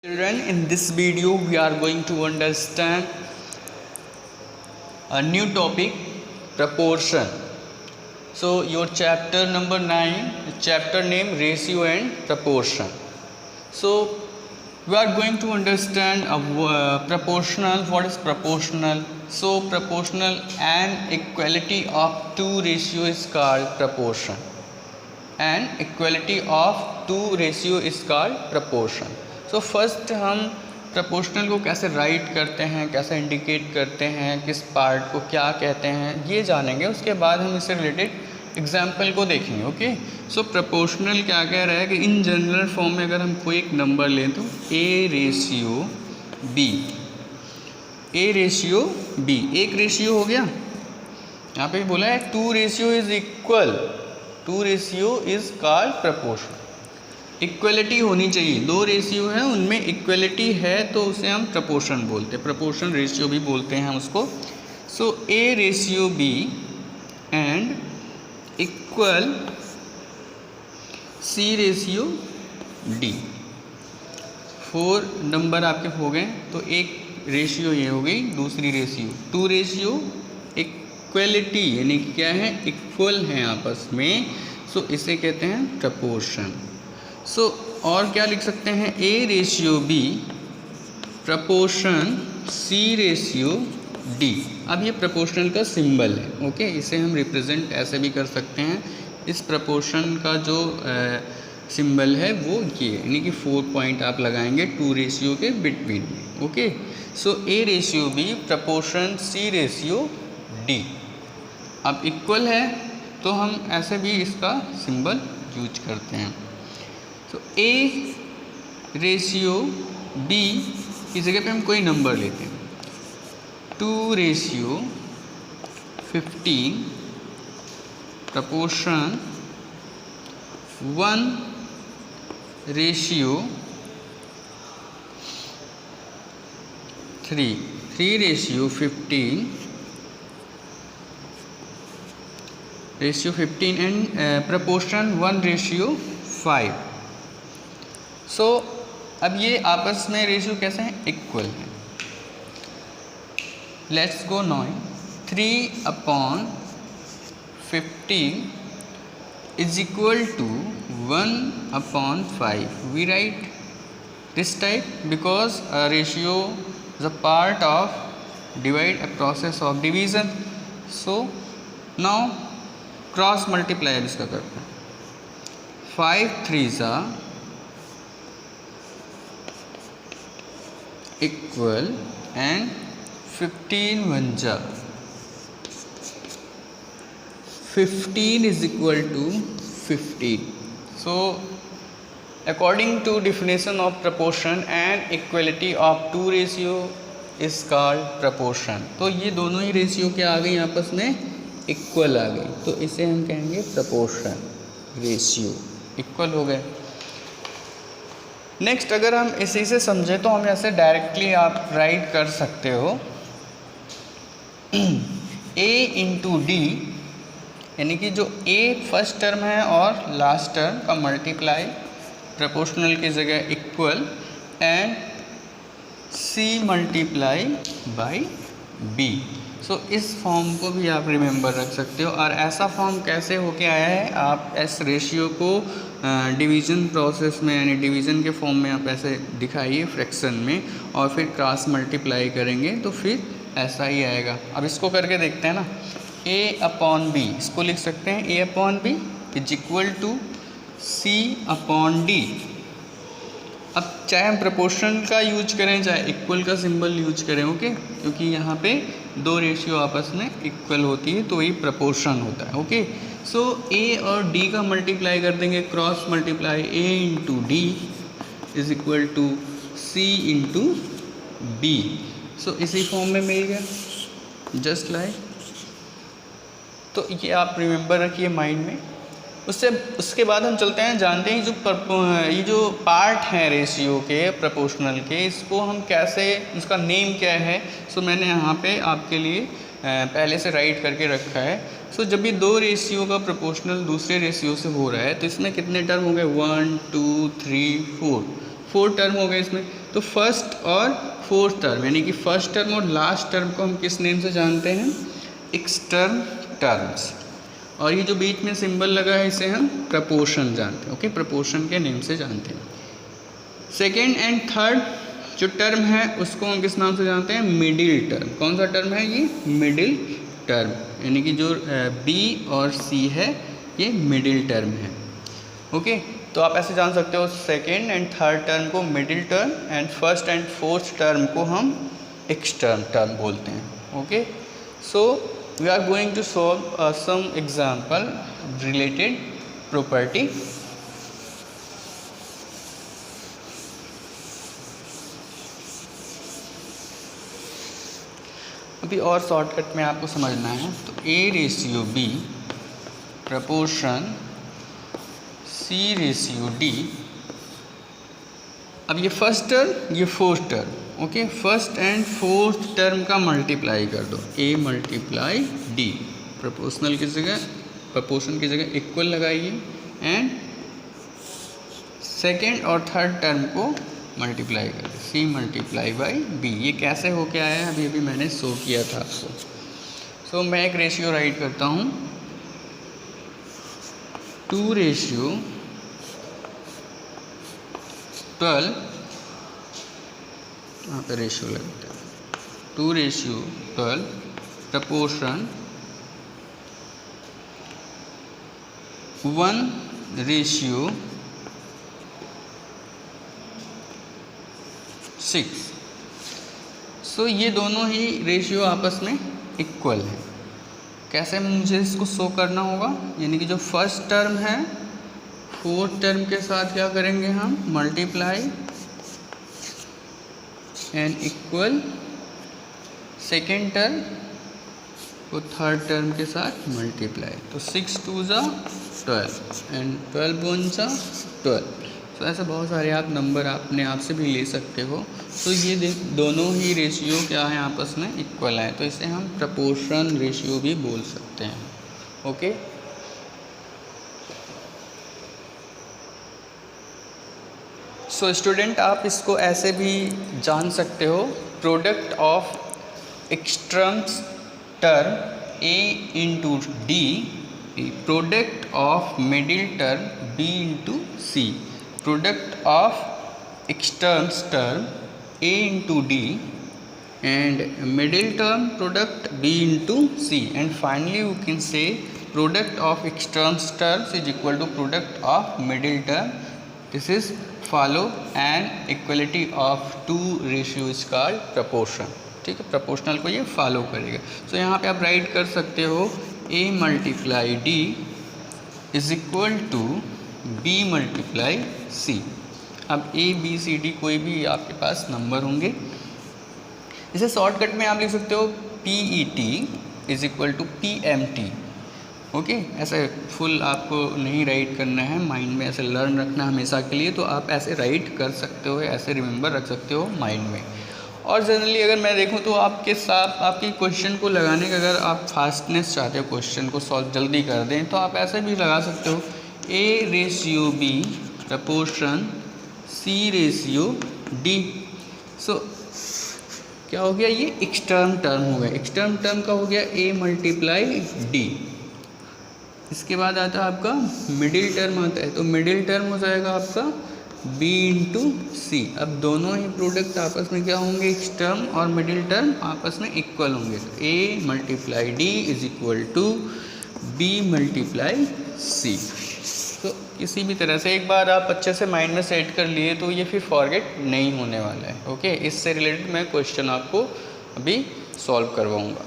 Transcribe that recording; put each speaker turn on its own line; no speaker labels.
Children, in this video we are going to understand a new topic, proportion. So your chapter number 9, chapter name ratio and proportion. So we are going to understand proportional. What is proportional? So proportional, an equality of two ratio is called proportion. An equality of two ratio is called proportion. So first हम proportional को कैसे right करते हैं, कैसे indicate करते हैं, किस part को क्या कहते हैं, ये जानेंगे। उसके बाद हम इससे रिलेटेड एग्जाम्पल को देखेंगे। ओके, सो प्रपोर्शनल क्या कह रहा है कि इन जनरल फॉर्म में अगर हम कोई एक नंबर लें तो ए रेशियो बी, एक रेशियो हो गया। यहाँ पे भी बोला है two ratio is equal, two ratio is called proportion. Equality होनी चाहिए, दो रेशियो है उनमें इक्वलिटी है तो उसे हम प्रपोर्शन बोलते हैं, प्रपोर्शन रेशियो भी बोलते हैं हम उसको। So A ratio B and equal C ratio D. 4 number आपके हो गए, तो एक रेशियो ये हो गई, दूसरी रेशियो टू रेशियो इक्वलिटी यानी क्या है, इक्वल हैं आपस में। सो इसे कहते हैं प्रपोर्शन। सो और क्या लिख सकते हैं, A ratio B proportion C ratio D. अब ये प्रपोर्शनल का सिंबल है। ओके, इसे हम रिप्रेजेंट ऐसे भी कर सकते हैं। इस प्रपोर्शन का जो सिंबल है वो ये, यानी कि 4 पॉइंट आप लगाएंगे टू रेशियो के बिटवीन में। Okay, so A ratio B proportion C ratio D. अब इक्वल है तो हम ऐसे भी इसका सिंबल यूज करते हैं। तो ए रेशियो बी की जगह पे हम कोई नंबर लेते हैं, 2 ratio 15 proportion 1 ratio 3 ratio 15 and proportion 1 ratio 5। So अब ये आपस में रेशियो कैसे हैं, इक्वल है। Let's go now, 3/15 is equal to 1/5। We write this type because ratio is a part of divide, a process of division. So now cross multiply अब इसका करते हैं। 5 3s equal and 15 1s 15 is equal to 15। So according to definition of proportion and equality of two ratio is called proportion. तो ये दोनों ही ratio क्या आ गई, आपस में इक्वल आ गई, तो इसे हम कहेंगे प्रपोर्शन। रेशियो इक्वल हो गए। नेक्स्ट अगर हम इसी से समझे तो हम ऐसे डायरेक्टली आप राइट कर सकते हो, A इंटू डी, यानी कि जो A फर्स्ट टर्म है और लास्ट टर्म का मल्टीप्लाई, प्रपोर्शनल की जगह equal, and C multiply by B। सो इस फॉर्म को भी आप रिमेंबर रख सकते हो। और ऐसा फॉर्म कैसे होके आया है, आप इस रेशियो को डिवीज़न प्रोसेस में यानी डिवीज़न के फॉर्म में आप ऐसे दिखाइए फ्रैक्शन में, और फिर क्रॉस मल्टीप्लाई करेंगे तो फिर ऐसा ही आएगा। अब इसको करके देखते हैं ना, A/B, इसको लिख सकते हैं A/B is equal to C/D। अब चाहे हम प्रपोर्शन का यूज करें चाहे इक्वल का सिंबल यूज करें, ओके, क्योंकि यहाँ पे दो रेशियो आपस में इक्वल होती है तो ये प्रपोर्शन होता है। ओके, सो ए और डी का मल्टीप्लाई कर देंगे, cross multiply, A into D is equal to C into B. So इसी फॉर्म में मिल गया, जस्ट लाइक। तो ये आप रिमेंबर रखिए माइंड में। उसके बाद हम चलते हैं, जानते हैं ये जो पार्ट हैं रेशियो के, प्रपोर्शनल के, इसको हम कैसे, उसका नेम क्या है। सो मैंने यहाँ पे आपके लिए पहले से राइट करके रखा है। सो जब भी दो रेशियो का प्रोपोर्शनल दूसरे रेशियो से हो रहा है तो इसमें कितने टर्म हो गए, 1 2 3 4, 4 टर्म हो गए इसमें। तो फर्स्ट और फोर्थ टर्म यानी कि फर्स्ट टर्म और लास्ट टर्म को हम किस नेम से जानते हैं? एक्सटर्म टर्म्स। और ये जो बीच में सिंबल लगा है इसे हम प्रपोर्शन जानते हैं। ओके, प्रपोर्शन के नेम से जानते हैं। सेकेंड एंड थर्ड जो टर्म है उसको हम किस नाम से जानते हैं? Middle term. कौन सा टर्म है ये? मिडिल टर्म, यानी कि जो बी और सी है ये मिडिल टर्म है। ओके, तो आप ऐसे जान सकते हो सेकेंड एंड थर्ड टर्म को middle term and first and fourth term को हम एक्सटर्म टर्म बोलते हैं। Okay, so we are going to solve some example related property. अभी और शॉर्टकट में आपको समझना है। तो A ratio B proportion C ratio D। अब ये फर्स्ट टर्म ये fourth term. Okay, first and fourth term का मल्टीप्लाई कर दो, A मल्टीप्लाई D। प्रपोर्शनल की जगह प्रपोर्शन की जगह इक्वल लगाइए एंड सेकेंड और थर्ड टर्म को मल्टीप्लाई कर C मल्टीप्लाई बाई B। ये कैसे हो के आया है अभी मैंने शो किया था आपको। सो मैं एक रेशियो राइट करता हूँ, 2 रेशियो 12, यहाँ पे रेशियो लगता है 2 रेशियो 12 प्रपोर्शन 1 रेशियो 6। सो ये दोनों ही रेशियो आपस में इक्वल हैं। कैसे मुझे इसको शो करना होगा? यानी कि जो फर्स्ट टर्म है फोर्थ टर्म के साथ क्या करेंगे हम? Multiply and equal second term को थर्ड टर्म के साथ मल्टीप्लाई। तो 6 2 जा 12 एंड 12 1 जा 12। तो ऐसे बहुत सारे आप नंबर अपने आप से भी ले सकते हो। तो ये दोनों ही रेशियो क्या है? आपस में इक्वल है, तो इसे हम प्रपोर्शन रेशियो भी बोल सकते हैं। ओके, सो स्टूडेंट आप इसको ऐसे भी जान सकते हो, product of extremes term A into D, product of middle term B into C, product of external term A into D and middle term product B into C, and finally you can say product of external terms is equal to product of middle term. This is follow an equality of two ratio is called proportion। ठीक है, proportional को ये follow करेगा। तो यहाँ पे आप right कर सकते हो A multiply D is equal to B multiply C। अब A B C D कोई भी आपके पास नंबर होंगे। इसे शॉर्टकट में आप लिख सकते हो PET is equal to PMT। Okay, ऐसे फुल आपको नहीं राइट करना है, माइंड में ऐसे लर्न रखना हमेशा के लिए। तो आप ऐसे राइट कर सकते हो, ऐसे रिमेंबर रख सकते हो माइंड में। और जनरली अगर मैं देखूं तो आपके साथ आपकी क्वेश्चन को लगाने का अगर आप फास्टनेस चाहते हो, क्वेश्चन को सॉल्व जल्दी कर दें, तो आप ऐसे भी लगा सकते हो A ratio B proportion C ratio D। सो क्या हो गया? ये एक्सटर्म टर्म हो गया। एक्सटर्म टर्म का हो गया A मल्टीप्लाई D। इसके बाद आता है आपका मिडिल टर्म आता है, तो मिडिल टर्म हो जाएगा आपका B इंटू C। अब दोनों ही प्रोडक्ट आपस में क्या होंगे? एक्सटर्म और मिडिल टर्म आपस में इक्वल होंगे। तो A multiply D is equal to B multiply C। तो किसी भी तरह से एक बार आप अच्छे से माइंड में सेट कर लिए तो ये फिर फॉरगेट नहीं होने वाला है। ओके, इससे रिलेटेड मैं क्वेश्चन आपको अभी सॉल्व करवाऊँगा।